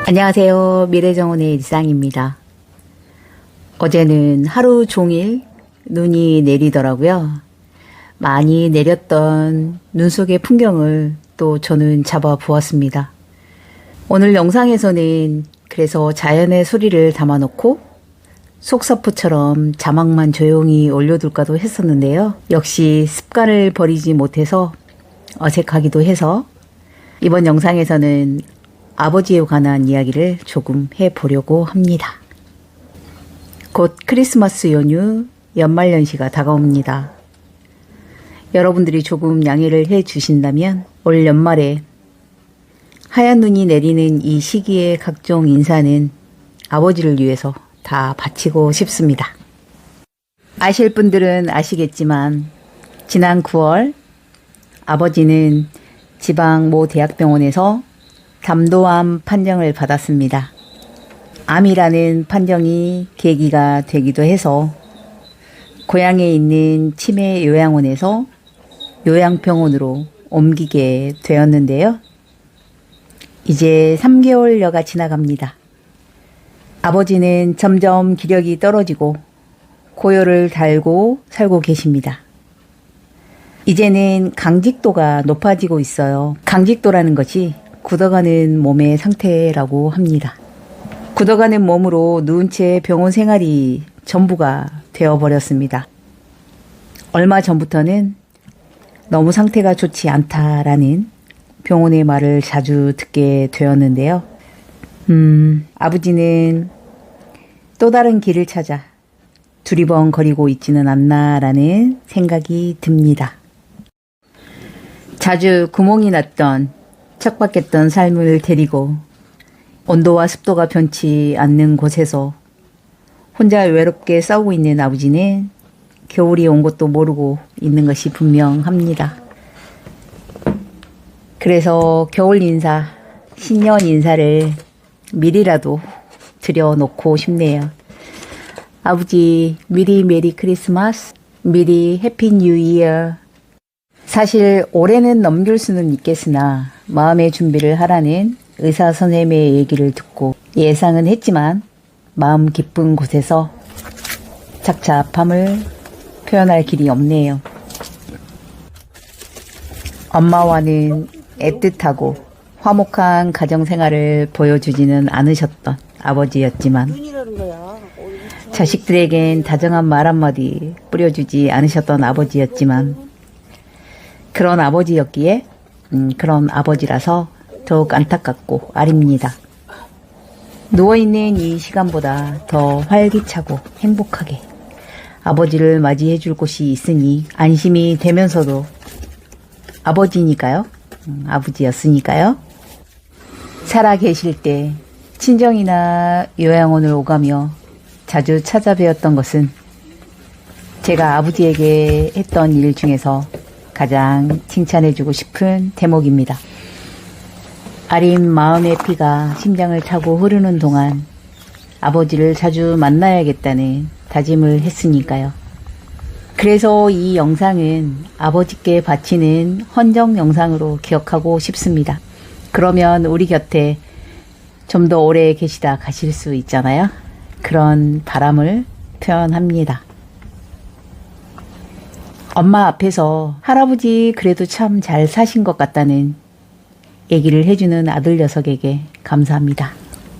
안녕하세요. 미래정원의 일상입니다. 어제는 하루 종일 눈이 내리더라고요. 많이 내렸던 눈 속의 풍경을 또 저는 잡아 보았습니다. 오늘 영상에서는 그래서 자연의 소리를 담아놓고 속사포처럼 자막만 조용히 올려둘까도 했었는데요. 역시 습관을 버리지 못해서 어색하기도 해서 이번 영상에서는 아버지에 관한 이야기를 조금 해보려고 합니다. 곧 크리스마스 연휴 연말연시가 다가옵니다. 여러분들이 조금 양해를 해 주신다면 올 연말에 하얀 눈이 내리는 이 시기의 각종 인사는 아버지를 위해서 다 바치고 싶습니다. 아실 분들은 아시겠지만 지난 9월 아버지는 지방 모 대학병원에서 담도암 판정을 받았습니다. 암이라는 판정이 계기가 되기도 해서 고향에 있는 치매 요양원에서 요양병원으로 옮기게 되었는데요. 이제 3개월여가 지나갑니다. 아버지는 점점 기력이 떨어지고 고열을 달고 살고 계십니다. 이제는 강직도가 높아지고 있어요. 강직도라는 것이 굳어가는 몸의 상태라고 합니다. 굳어가는 몸으로 누운 채 병원 생활이 전부가 되어버렸습니다. 얼마 전부터는 너무 상태가 좋지 않다라는 병원의 말을 자주 듣게 되었는데요. 아버지는 또 다른 길을 찾아 두리번거리고 있지는 않나라는 생각이 듭니다. 자주 구멍이 났던 척박했던 삶을 데리고 온도와 습도가 변치 않는 곳에서 혼자 외롭게 싸우고 있는 아버지는 겨울이 온 것도 모르고 있는 것이 분명합니다. 그래서 겨울 인사, 신년 인사를 미리라도 드려놓고 싶네요. 아버지, 미리 메리 크리스마스, 미리 해피 뉴 이어. 사실 올해는 넘길 수는 있겠으나 마음의 준비를 하라는 의사 선생님의 얘기를 듣고 예상은 했지만 마음 깊은 곳에서 착잡함을 표현할 길이 없네요. 엄마와는 애틋하고 화목한 가정생활을 보여주지는 않으셨던 아버지였지만 자식들에겐 다정한 말 한마디 뿌려주지 않으셨던 아버지였지만 그런 아버지였기에 그런 아버지라서 더욱 안타깝고 아립니다. 누워있는 이 시간보다 더 활기차고 행복하게 아버지를 맞이해 줄 곳이 있으니 안심이 되면서도 아버지니까요. 아버지였으니까요. 살아 계실 때 친정이나 요양원을 오가며 자주 찾아뵈었던 것은 제가 아버지에게 했던 일 중에서 가장 칭찬해주고 싶은 대목입니다. 아린 마음의 피가 심장을 타고 흐르는 동안 아버지를 자주 만나야겠다는 다짐을 했으니까요. 그래서 이 영상은 아버지께 바치는 헌정 영상으로 기억하고 싶습니다. 그러면 우리 곁에 좀 더 오래 계시다 가실 수 있잖아요. 그런 바람을 표현합니다. 엄마 앞에서 할아버지 그래도 참 잘 사신 것 같다는 얘기를 해주는 아들 녀석에게 감사합니다.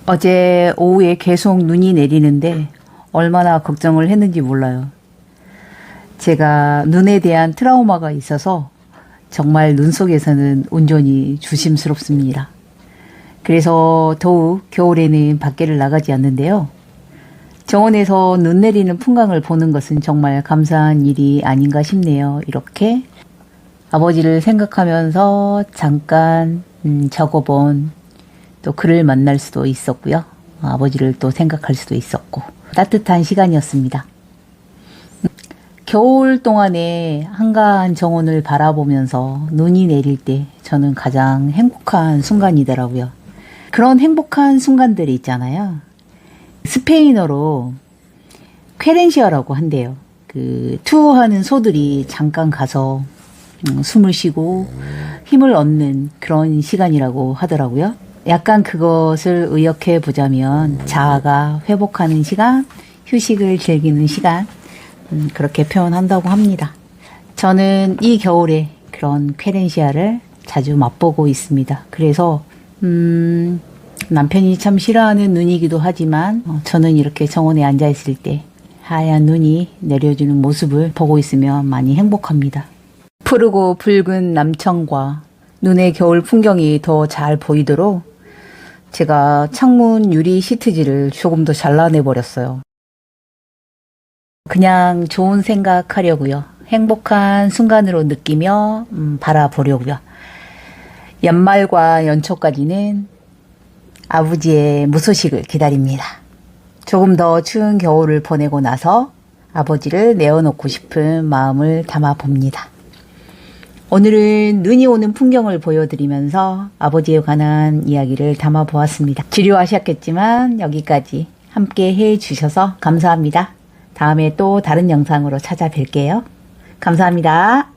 어제 오후에 계속 눈이 내리는데 얼마나 걱정을 했는지 몰라요. 제가 눈에 대한 트라우마가 있어서 정말 눈 속에서는 온전히 조심스럽습니다. 그래서 더욱 겨울에는 밖에를 나가지 않는데요. 정원에서 눈 내리는 풍광을 보는 것은 정말 감사한 일이 아닌가 싶네요. 이렇게 아버지를 생각하면서 잠깐 적어본 또 글을 만날 수도 있었고요. 아버지를 또 생각할 수도 있었고 따뜻한 시간이었습니다. 겨울 동안에 한가한 정원을 바라보면서 눈이 내릴 때 저는 가장 행복한 순간이더라고요. 그런 행복한 순간들이 있잖아요. 스페인어로 퀘렌시아라고 한대요. 그 투어하는 소들이 잠깐 가서 숨을 쉬고 힘을 얻는 그런 시간이라고 하더라고요. 약간 그것을 의역해 보자면 자아가 회복하는 시간, 휴식을 즐기는 시간, 그렇게 표현한다고 합니다. 저는 이 겨울에 그런 쾌렌시아를 자주 맛보고 있습니다. 그래서 남편이 참 싫어하는 눈이기도 하지만 저는 이렇게 정원에 앉아 있을 때 하얀 눈이 내려주는 모습을 보고 있으면 많이 행복합니다. 푸르고 붉은 남천과 눈의 겨울 풍경이 더 잘 보이도록 제가 창문 유리 시트지를 조금 더 잘라내 버렸어요. 그냥 좋은 생각하려고요. 행복한 순간으로 느끼며 바라보려고요. 연말과 연초까지는 아버지의 무소식을 기다립니다. 조금 더 추운 겨울을 보내고 나서 아버지를 내어놓고 싶은 마음을 담아봅니다. 오늘은 눈이 오는 풍경을 보여드리면서 아버지에 관한 이야기를 담아보았습니다. 지루하셨겠지만 여기까지 함께 해주셔서 감사합니다. 다음에 또 다른 영상으로 찾아뵐게요. 감사합니다.